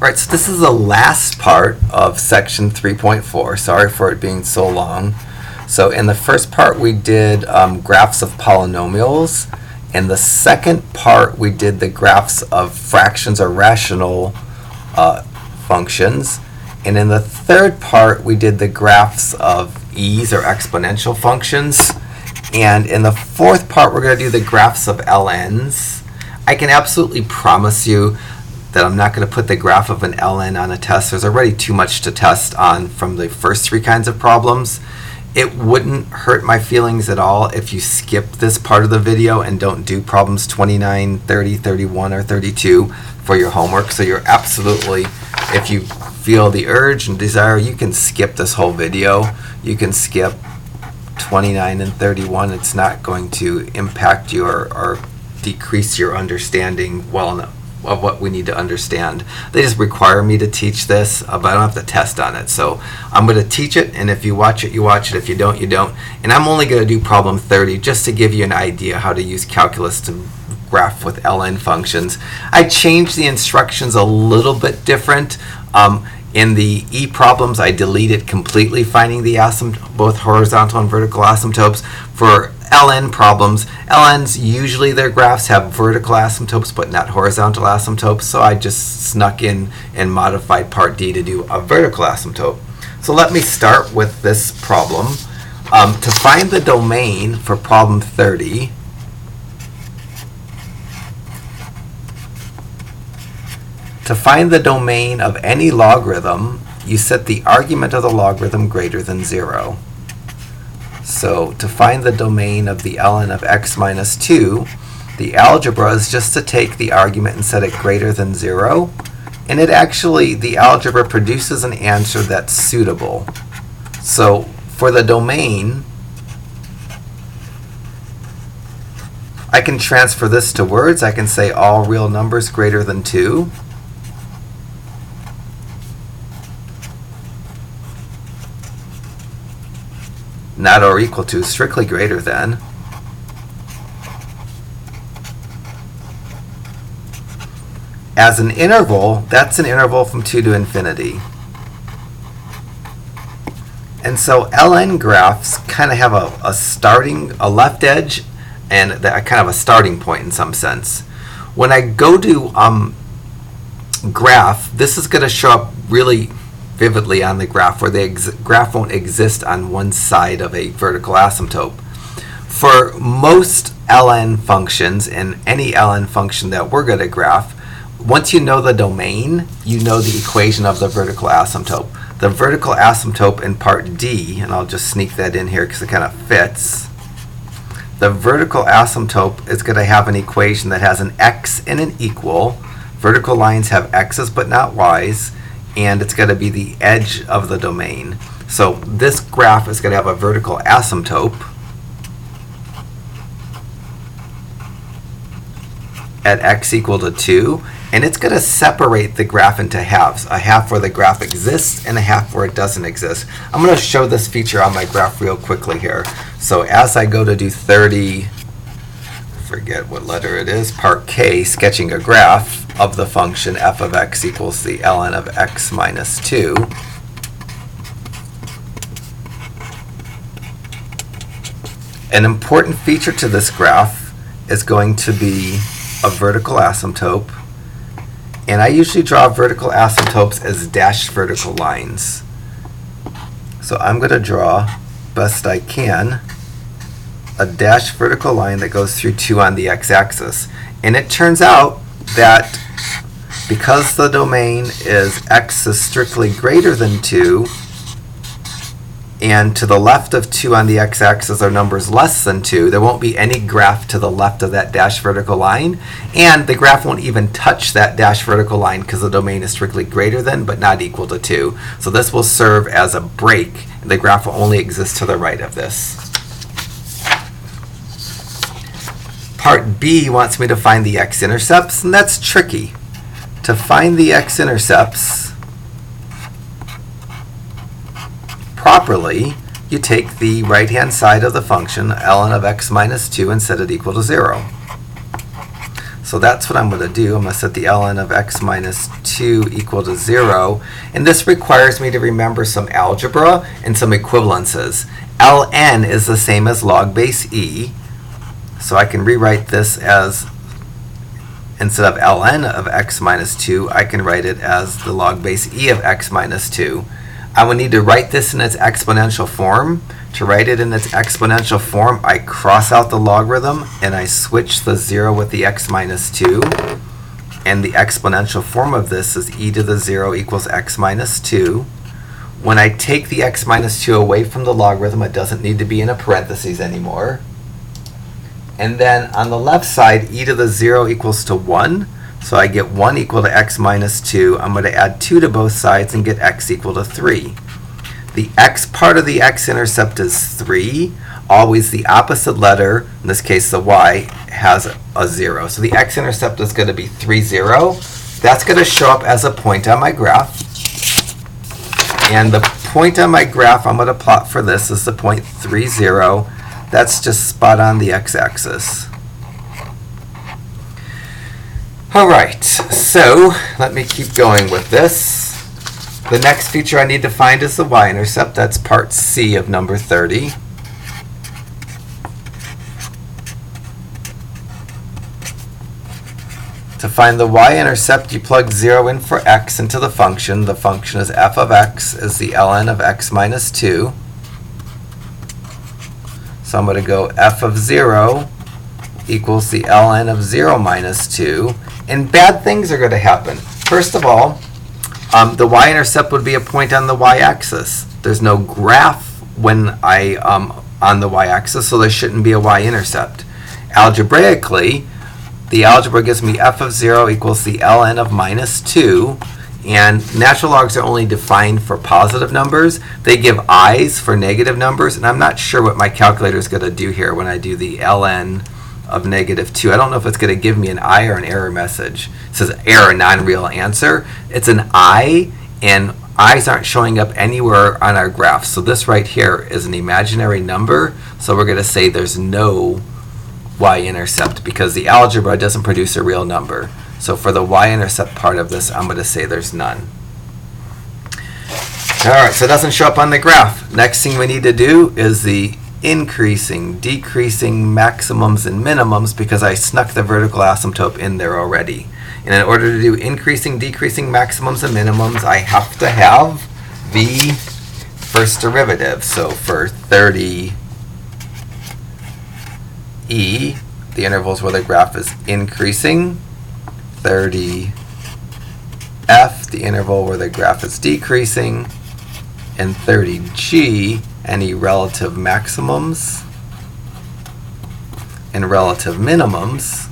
Right, so this is the last part of section 3.4. Sorry for it being so long. So in the first part we did graphs of polynomials. In the second part we did the graphs of fractions or rational functions. And in the third part we did the graphs of e's or exponential functions. And in the fourth part we're going to do the graphs of ln's. I can absolutely promise you that I'm not going to put the graph of an ln on a test. There's already too much to test on from the first three kinds of problems. It wouldn't hurt my feelings at all if you skip this part of the video and don't do problems 29, 30, 31, or 32 for your homework. So you're absolutely, if you feel the urge and desire, you can skip this whole video. You can skip 29 and 31. It's not going to impact you or decrease your understanding well enough of what we need to understand. They just require me to teach this, but I don't have to test on it. So I'm going to teach it, and if you watch it, you watch it. If you don't, you don't. And I'm only going to do problem 30 just to give you an idea how to use calculus to graph with ln functions. I changed the instructions a little bit different. In the E problems, I deleted completely finding the both horizontal and vertical asymptotes. For ln problems, ln's usually their graphs have vertical asymptotes but not horizontal asymptotes, so I just snuck in and modified part D to do a vertical asymptote. So let me start with this problem. To find the domain for problem 30, to find the domain of any logarithm, you set the argument of the logarithm greater than 0. So to find the domain of the ln of x minus 2, the algebra is just to take the argument and set it greater than 0. And it actually, the algebra produces an answer that's suitable. So for the domain, I can transfer this to words. I can say all real numbers greater than 2. Not or equal to, strictly greater than. As an interval, that's an interval from 2 to infinity. And so ln graphs kind of have a left edge and kind of a starting point in some sense. When I go to graph, this is going to show up really vividly on the graph, where the graph won't exist on one side of a vertical asymptote. For most ln functions, and any ln function that we're going to graph, once you know the domain, you know the equation of the vertical asymptote. The vertical asymptote in part D, and I'll just sneak that in here because it kind of fits. The vertical asymptote is going to have an equation that has an x and an equal. Vertical lines have x's but not y's. And it's going to be the edge of the domain. So this graph is going to have a vertical asymptote at x equal to 2, and it's going to separate the graph into halves, a half where the graph exists and a half where it doesn't exist. I'm going to show this feature on my graph real quickly here. So as I go to do 30, forget what letter it is, part K, sketching a graph of the function f of x equals the ln of x minus 2. An important feature to this graph is going to be a vertical asymptote. And I usually draw vertical asymptotes as dashed vertical lines. So I'm going to draw, best I can, a dashed vertical line that goes through 2 on the x-axis. And it turns out that because the domain is x is strictly greater than 2, and to the left of 2 on the x-axis are numbers less than 2, there won't be any graph to the left of that dashed vertical line, and the graph won't even touch that dashed vertical line because the domain is strictly greater than but not equal to 2. So this will serve as a break. The graph will only exist to the right of this. Part B wants me to find the x-intercepts, and that's tricky. To find the x-intercepts properly, you take the right-hand side of the function, ln of x minus 2, and set it equal to 0. So that's what I'm going to do. I'm going to set the ln of x minus 2 equal to 0. And this requires me to remember some algebra and some equivalences. ln is the same as log base e. So I can rewrite this as, instead of ln of x minus 2, I can write it as the log base e of x minus 2. I will need to write this in its exponential form. To write it in its exponential form, I cross out the logarithm and I switch the 0 with the x minus 2. And the exponential form of this is e to the 0 equals x minus 2. When I take the x minus 2 away from the logarithm, it doesn't need to be in a parentheses anymore. And then on the left side, e to the 0 equals to 1. So I get 1 equal to x minus 2. I'm going to add 2 to both sides and get x equal to 3. The x part of the x-intercept is 3. Always the opposite letter, in this case the y, has a 0. So the x-intercept is going to be 3, 0. That's going to show up as a point on my graph. And the point on my graph I'm going to plot for this is the point 3, 0. That's just spot on the x-axis. All right, so let me keep going with this. The next feature I need to find is the y-intercept. That's part C of number 30. To find the y-intercept, you plug 0 in for x into the function. The function is f of x is the ln of x minus 2. So I'm going to go f of 0 equals the ln of 0 minus 2. And bad things are going to happen. First of all, the y-intercept would be a point on the y-axis. There's no graph when on the y-axis, so there shouldn't be a y-intercept. Algebraically, the algebra gives me f of 0 equals the ln of minus 2, and natural logs are only defined for positive numbers. They give i's for negative numbers, and I'm not sure what my calculator is going to do here when I do the ln of negative 2. I don't know if it's going to give me an I or an error message. It says error, non-real answer. It's an I, and I's aren't showing up anywhere on our graph. So this right here is an imaginary number. So we're going to say there's no y-intercept because the algebra doesn't produce a real number. So for the y-intercept part of this, I'm going to say there's none. All right, so it doesn't show up on the graph. Next thing we need to do is the increasing, decreasing maximums and minimums because I snuck the vertical asymptote in there already. And in order to do increasing, decreasing maximums and minimums, I have to have the first derivative. So for 30e, the intervals where the graph is increasing, 30f, the interval where the graph is decreasing, and 30g, any relative maximums and relative minimums,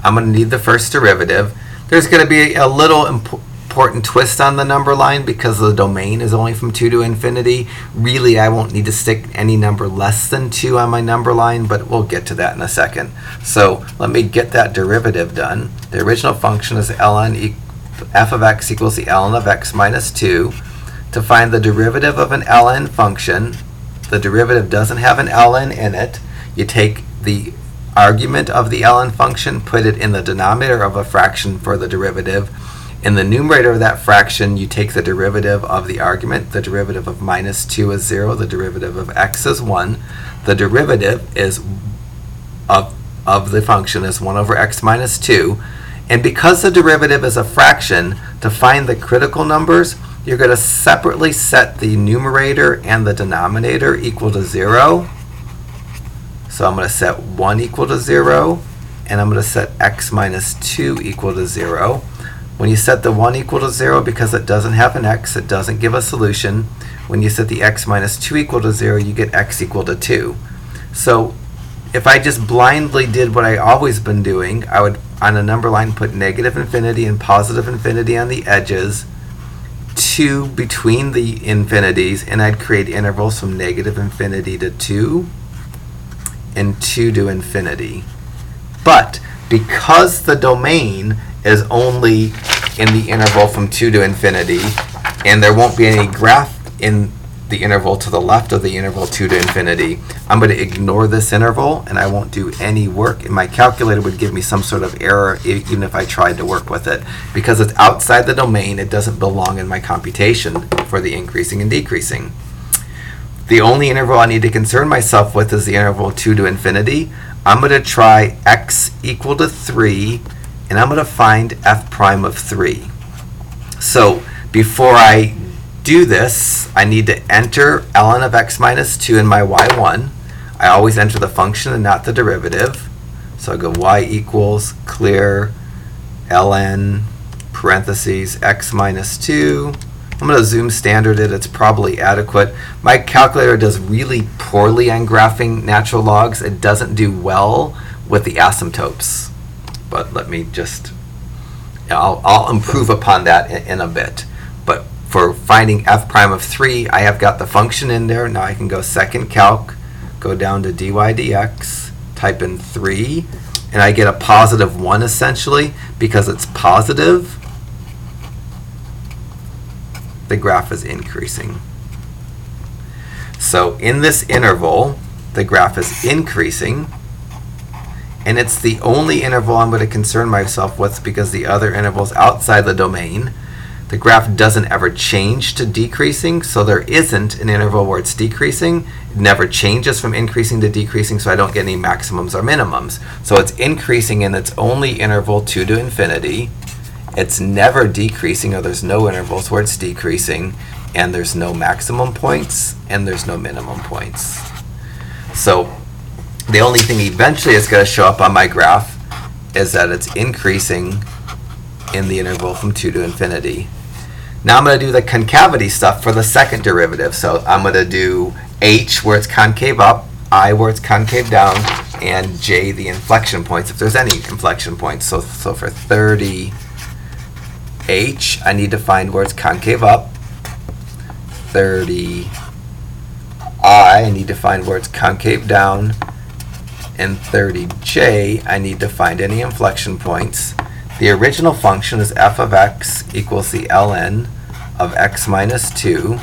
I'm going to need the first derivative. There's going to be a little important twist on the number line because the domain is only from 2 to infinity. Really, I won't need to stick any number less than 2 on my number line, but we'll get to that in a second. So let me get that derivative done. The original function is ln f of x equals the ln of x minus 2. To find the derivative of an ln function, the derivative doesn't have an ln in it. You take the argument of the ln function, put it in the denominator of a fraction for the derivative. In the numerator of that fraction, you take the derivative of the argument. The derivative of minus 2 is 0. The derivative of x is 1. The derivative is of the function is 1 over x minus 2. And because the derivative is a fraction, to find the critical numbers, you're going to separately set the numerator and the denominator equal to 0. So I'm going to set 1 equal to 0, and I'm going to set x minus 2 equal to 0. When you set the 1 equal to 0, because it doesn't have an x, it doesn't give a solution. When you set the x minus 2 equal to 0, you get x equal to 2. So if I just blindly did what I always been doing, I would, on a number line, put negative infinity and positive infinity on the edges, 2 between the infinities, and I'd create intervals from negative infinity to 2 and 2 to infinity. But because the domain is only in the interval from 2 to infinity, and there won't be any graph in the interval to the left of the interval 2 to infinity. I'm going to ignore this interval, and I won't do any work. And my calculator would give me some sort of error even if I tried to work with it. Because it's outside the domain, it doesn't belong in my computation for the increasing and decreasing. The only interval I need to concern myself with is the interval 2 to infinity. I'm going to try x equal to 3, and I'm going to find f prime of 3. So before I do this, I need to enter ln of x minus 2 in my y1. I always enter the function and not the derivative. So I go y equals clear ln parentheses x minus 2. I'm going to zoom standard it. It's probably adequate. My calculator does really poorly on graphing natural logs. It doesn't do well with the asymptotes. But let me just, I'll improve upon that in a bit. But for finding f prime of 3, I have got the function in there. Now I can go second calc, go down to dy dx, type in 3, and I get a positive 1 essentially. Because it's positive, the graph is increasing. So in this interval, the graph is increasing, and it's the only interval I'm going to concern myself with because the other intervals outside the domain, the graph doesn't ever change to decreasing, so there isn't an interval where it's decreasing. It never changes from increasing to decreasing, so I don't get any maximums or minimums. So it's increasing in its only interval 2 to infinity. It's never decreasing, or there's no intervals where it's decreasing, and there's no maximum points, and there's no minimum points. So the only thing eventually is going to show up on my graph is that it's increasing in the interval from 2 to infinity. Now I'm going to do the concavity stuff for the second derivative. So I'm going to do h where it's concave up, I where it's concave down, and j the inflection points if there's any inflection points. So for 30 h, I need to find where it's concave up. 30 I need to find where it's concave down. And 30j, I need to find any inflection points. The original function is f of x equals the ln of x minus 2.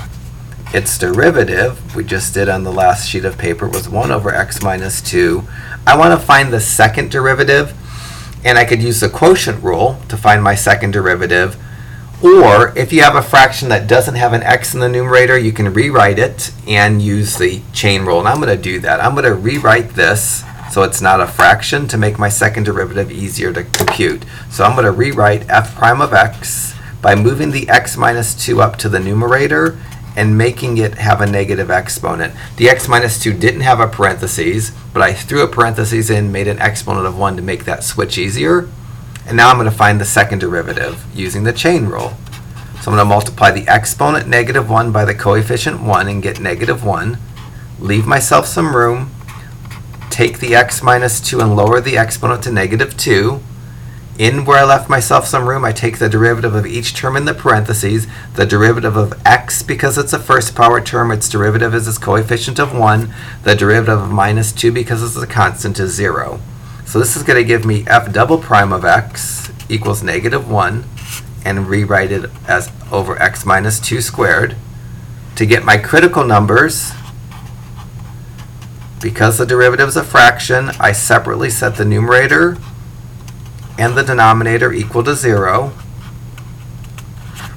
Its derivative, we just did on the last sheet of paper, was 1 over x minus 2. I want to find the second derivative, and I could use the quotient rule to find my second derivative. Or if you have a fraction that doesn't have an x in the numerator, you can rewrite it and use the chain rule. And I'm going to do that. I'm going to rewrite this so it's not a fraction to make my second derivative easier to compute. So I'm going to rewrite f prime of x by moving the x minus 2 up to the numerator and making it have a negative exponent. The x minus 2 didn't have a parentheses, but I threw a parentheses in, made an exponent of 1 to make that switch easier. And now I'm going to find the second derivative using the chain rule. So I'm going to multiply the exponent negative 1 by the coefficient 1 and get negative 1. Leave myself some room. Take the x minus 2 and lower the exponent to negative 2. In where I left myself some room, I take the derivative of each term in the parentheses. The derivative of x, because it's a first power term, its derivative is its coefficient of 1. The derivative of minus 2, because it's a constant, is 0. So this is going to give me f double prime of x equals negative 1, and rewrite it as over x minus 2 squared. To get my critical numbers, because the derivative is a fraction, I separately set the numerator and the denominator equal to 0.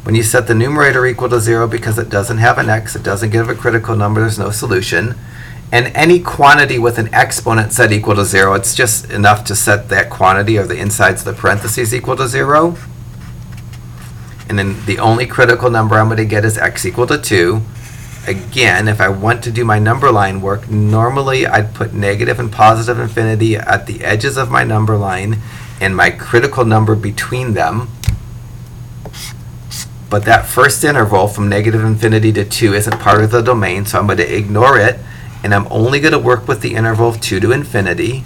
When you set the numerator equal to 0, because it doesn't have an x, it doesn't give a critical number, there's no solution. And any quantity with an exponent set equal to 0, it's just enough to set that quantity or the insides of the parentheses equal to 0. And then the only critical number I'm going to get is x equal to 2. Again, if I want to do my number line work, normally I'd put negative and positive infinity at the edges of my number line and my critical number between them. But that first interval from negative infinity to 2 isn't part of the domain, so I'm going to ignore it, and I'm only going to work with the interval of 2 to infinity.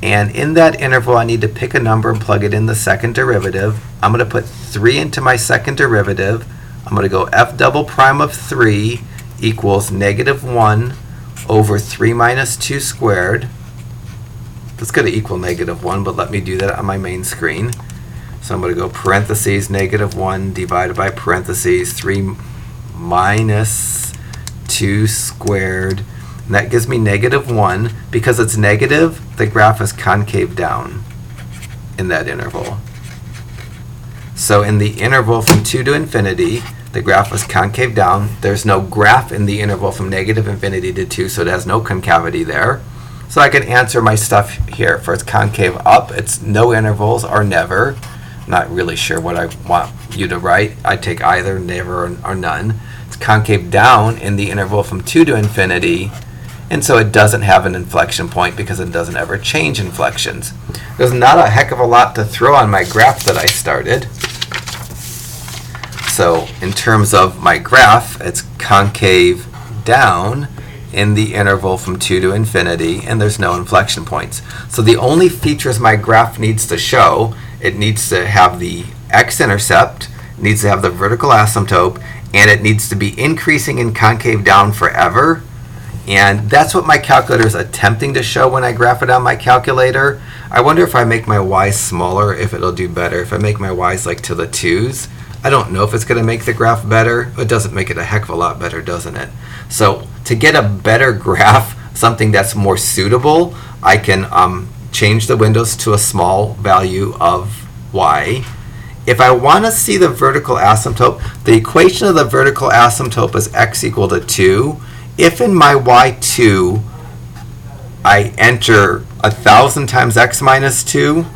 And in that interval, I need to pick a number and plug it in the second derivative. I'm going to put 3 into my second derivative. I'm going to go f double prime of 3 equals negative 1 over 3 minus 2 squared. That's going to equal negative 1, but let me do that on my main screen. So I'm going to go parentheses negative 1 divided by parentheses 3 minus 2 squared, and that gives me -1. Because it's negative, the graph is concave down in that interval. So in the interval from 2 to infinity, the graph is concave down. There's no graph in the interval from -infinity to 2, so it has no concavity there. So I can answer my stuff here. For it's concave up, it's no intervals or never. Not really sure what I want you to write. I take either, never, or none. It's concave down in the interval from 2 to infinity, and so it doesn't have an inflection point because it doesn't ever change inflections. There's not a heck of a lot to throw on my graph that I started. So in terms of my graph, it's concave down in the interval from 2 to infinity, and there's no inflection points. So the only features my graph needs to show, it needs to have the x-intercept, needs to have the vertical asymptote, and it needs to be increasing in concave down forever. And that's what my calculator is attempting to show when I graph it on my calculator. I wonder if I make my y's smaller, if it'll do better. If I make my y's like to the 2's, I don't know if it's going to make the graph better. It doesn't make it a heck of a lot better, doesn't it? So to get a better graph, something that's more suitable, I can change the windows to a small value of y. If I want to see the vertical asymptote, the equation of the vertical asymptote is x equal to 2. If in my y2 I enter 1,000 times x minus 2,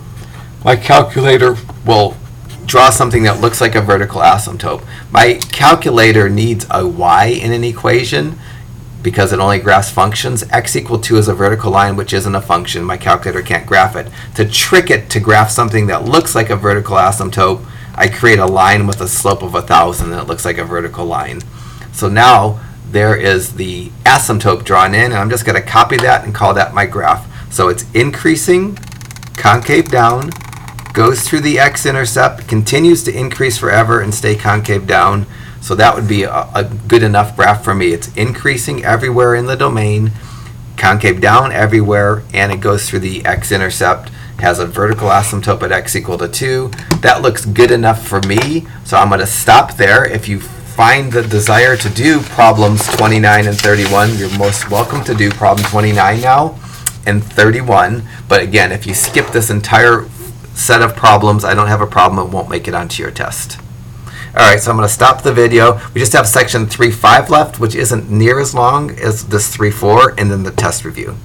my calculator will draw something that looks like a vertical asymptote. My calculator needs a y in an equation because it only graphs functions. X equal 2 is a vertical line, which isn't a function. My calculator can't graph it. To trick it to graph something that looks like a vertical asymptote, I create a line with a slope of 1,000 and it looks like a vertical line. So now there is the asymptote drawn in, and I'm just going to copy that and call that my graph. So it's increasing, concave down, goes through the x-intercept, continues to increase forever and stay concave down. So that would be a good enough graph for me. It's increasing everywhere in the domain, concave down everywhere, and it goes through the x-intercept, has a vertical asymptote at x equal to 2. That looks good enough for me, so I'm going to stop there. If you find the desire to do problems 29 and 31, you're most welcome to do problem 29 now and 31. But again, if you skip this entire set of problems, I don't have a problem. It won't make it onto your test. All right, so I'm going to stop the video. We just have section 3.5 left, which isn't near as long as this 3.4, and then the test review.